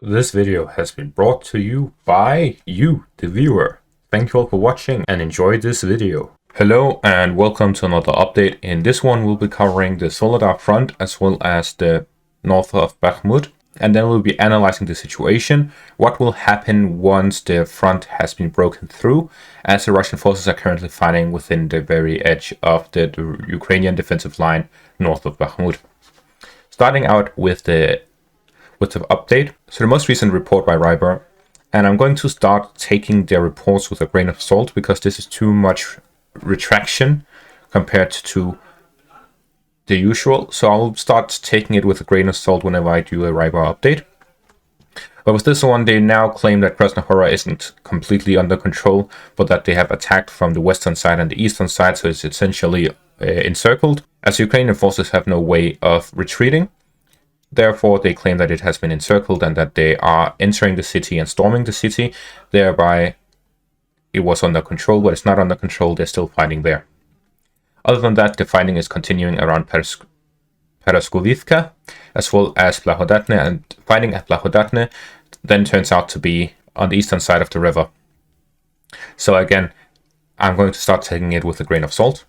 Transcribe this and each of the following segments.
This video has been brought to you by you, the viewer. Thank you all for watching and enjoy this video. Hello and welcome to another update. In this one we'll be covering the Soledar front as well as the north of Bakhmut, and then we'll be analyzing the situation, what will happen once the front has been broken through, as the Russian forces are currently fighting within the very edge of the Ukrainian defensive line north of Bakhmut. Starting out with the update. So the most recent report by Ryber, and I'm going to start taking their reports with a grain of salt because this is too much retraction compared to the usual. So I'll start taking it with a grain of salt whenever I do a Ryber update. But with this one, they now claim that Krasnohora isn't completely under control, but that they have attacked from the western side and the eastern side, so it's essentially encircled, as Ukrainian forces have no way of retreating. Therefore, they claim that it has been encircled and that they are entering the city and storming the city. Thereby, it was under control, but it's not under control. They're still fighting there. Other than that, the fighting is continuing around Peraskovivka, as well as Blahodatne, and fighting at Blahodatne then turns out to be on the eastern side of the river. So again, I'm going to start taking it with a grain of salt.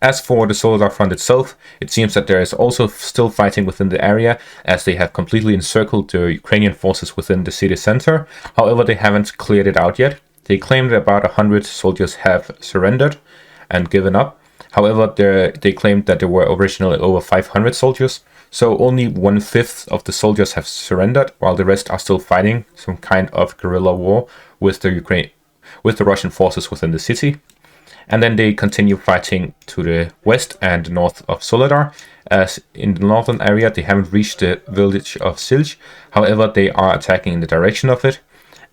As for the Soledar front itself, it seems that there is also still fighting within the area, as they have completely encircled the Ukrainian forces within the city center. However, they haven't cleared it out yet. They claim that about 100 soldiers have surrendered and given up. However, they claimed that there were originally over 500 soldiers, so only 1/5 of the soldiers have surrendered, while the rest are still fighting some kind of guerrilla war with the Russian forces within the city. And then they continue fighting to the west and north of Soledar, as in the northern area they haven't reached the village of Silj. However, they are attacking in the direction of it.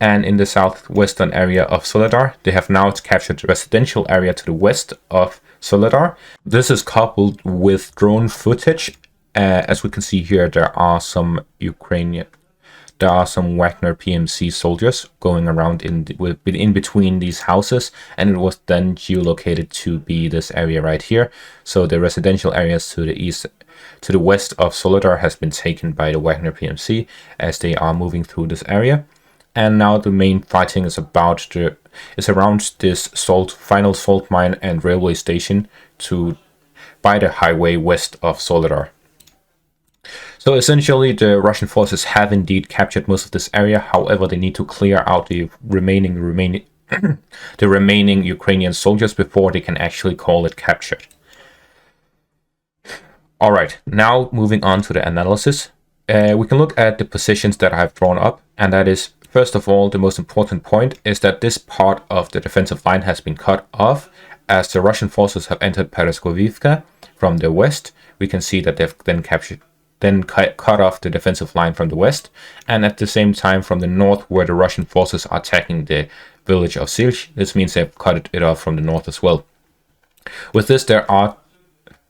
And in the southwestern area of Soledar, they have now captured the residential area to the west of Soledar. This is coupled with drone footage. As we can see here, there are some Wagner PMC soldiers going around in between these houses, and it was then geolocated to be this area right here. So the residential areas to the east, to the west of Soledar has been taken by the Wagner PMC as they are moving through this area. And now the main fighting is around this final salt mine and railway station by the highway west of Soledar. So essentially, the Russian forces have indeed captured most of this area. However, they need to clear out the remaining Ukrainian soldiers before they can actually call it captured. All right, now moving on to the analysis. We can look at the positions that I have drawn up, and that is, first of all, the most important point is that this part of the defensive line has been cut off, as the Russian forces have entered Peraskovivka from the west. We can see that they've then cut off the defensive line from the west, and at the same time from the north, where the Russian forces are attacking the village of Silj. This means they've cut it off from the north as well. With this, there are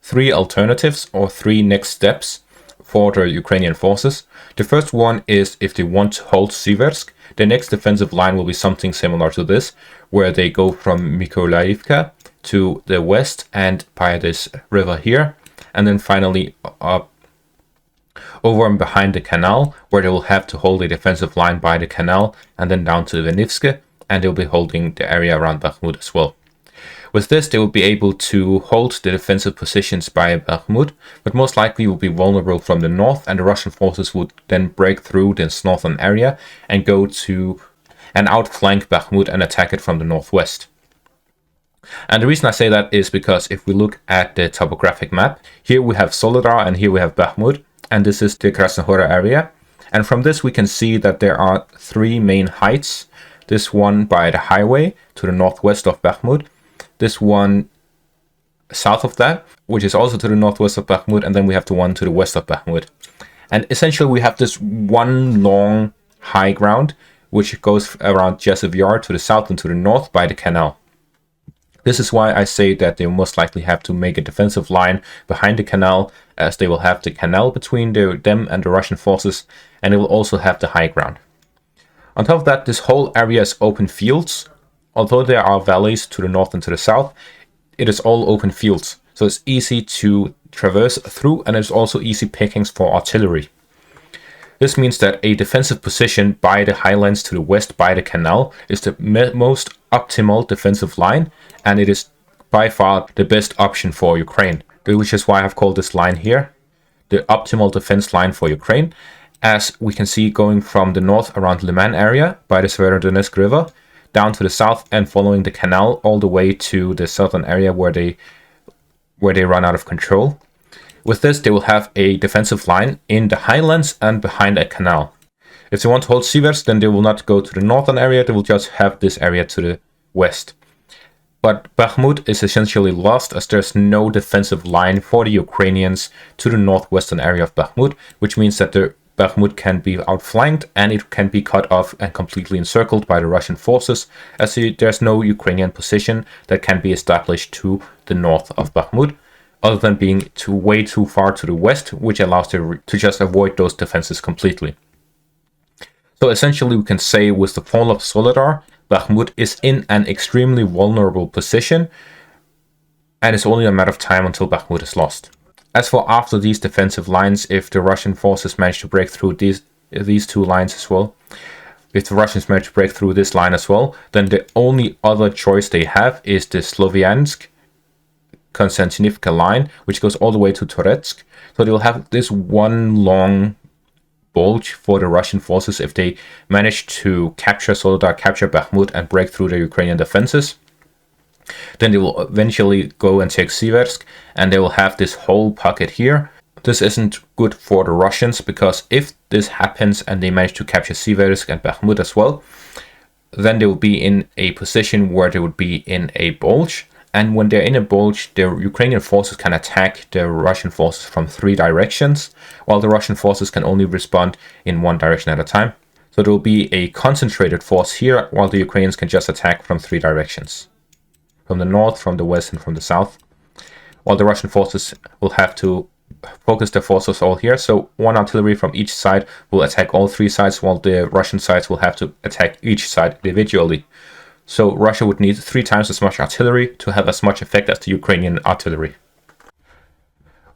three alternatives or three next steps for the Ukrainian forces. The first one is if they want to hold Siversk, the next defensive line will be something similar to this, where they go from Mykolaiivka to the west and by this river here, and then finally up over and behind the canal, where they will have to hold a defensive line by the canal, and then down to Venivske, and they'll be holding the area around Bakhmut as well. With this, they will be able to hold the defensive positions by Bakhmut, but most likely will be vulnerable from the north, and the Russian forces would then break through this northern area and go to and outflank Bakhmut and attack it from the northwest. And the reason I say that is because if we look at the topographic map, here we have Soledar and here we have Bakhmut, and this is the Krasnohora area. And from this we can see that there are three main heights. This one by the highway to the northwest of Bakhmut. This one south of that, which is also to the northwest of Bakhmut. And then we have the one to the west of Bakhmut. And essentially we have this one long high ground, which goes around Jessev Yar to the south and to the north by the canal. This is why I say that they most likely have to make a defensive line behind the canal, as they will have the canal between them and the Russian forces, and they will also have the high ground. On top of that, this whole area is open fields. Although there are valleys to the north and to the south, it is all open fields. So it's easy to traverse through, and it's also easy pickings for artillery. This means that a defensive position by the highlands to the west by the canal is the most optimal defensive line, and it is by far the best option for Ukraine, which is why I've called this line here the optimal defense line for Ukraine, as we can see going from the north around Liman area by the Severodonetsk River, down to the south and following the canal all the way to the southern area where they run out of control. With this, they will have a defensive line in the highlands and behind a canal. If they want to hold Siversk, then they will not go to the northern area, they will just have this area to the west. But Bakhmut is essentially lost, as there's no defensive line for the Ukrainians to the northwestern area of Bakhmut, which means that the Bakhmut can be outflanked and it can be cut off and completely encircled by the Russian forces, as there's no Ukrainian position that can be established to the north of Bakhmut, other than being way too far to the west, which allows them to just avoid those defenses completely. So essentially we can say with the fall of Soledar, Bakhmut is in an extremely vulnerable position, and it's only a matter of time until Bakhmut is lost. As for after these defensive lines, if the Russian forces manage to break through these two lines as well, if the Russians manage to break through this line as well, then the only other choice they have is the Sloviansk Konstantinivka line, which goes all the way to Toretsk. So they'll have this one long bulge for the Russian forces if they manage to capture Soledar, capture Bakhmut, and break through the Ukrainian defenses. Then they will eventually go and take Siversk, and they will have this whole pocket here. This isn't good for the Russians, because if this happens and they manage to capture Siversk and Bakhmut as well, then they will be in a position where they would be in a bulge. And when they're in a bulge, the Ukrainian forces can attack the Russian forces from 3 directions, while the Russian forces can only respond in 1 direction at a time. So there will be a concentrated force here, while the Ukrainians can just attack from 3 directions. From the north, from the west, and from the south. While the Russian forces will have to focus their forces all here. So 1 artillery from each side will attack all 3 sides, while the Russian sides will have to attack each side individually. So Russia would need 3 times as much artillery to have as much effect as the Ukrainian artillery.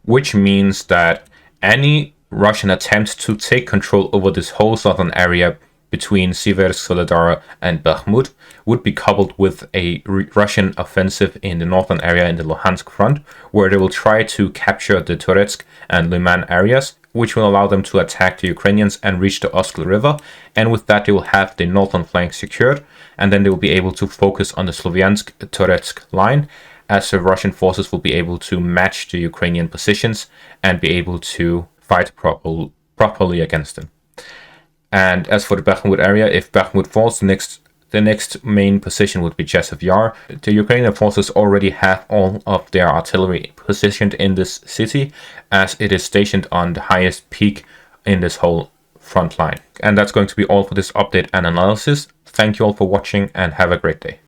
Which means that any Russian attempt to take control over this whole southern area between Siversk, Soledar, and Bakhmut would be coupled with a Russian offensive in the northern area in the Luhansk front, where they will try to capture the Toretsk and Liman areas, which will allow them to attack the Ukrainians and reach the Oskil River, and with that they will have the northern flank secured, and then they will be able to focus on the Sloviansk-Toretsk line, as the Russian forces will be able to match the Ukrainian positions and be able to fight properly against them. And as for the Bakhmut area, if Bakhmut falls, the next main position would be Chesev Yar. The Ukrainian forces already have all of their artillery positioned in this city, as it is stationed on the highest peak in this whole front line. And that's going to be all for this update and analysis. Thank you all for watching, and have a great day.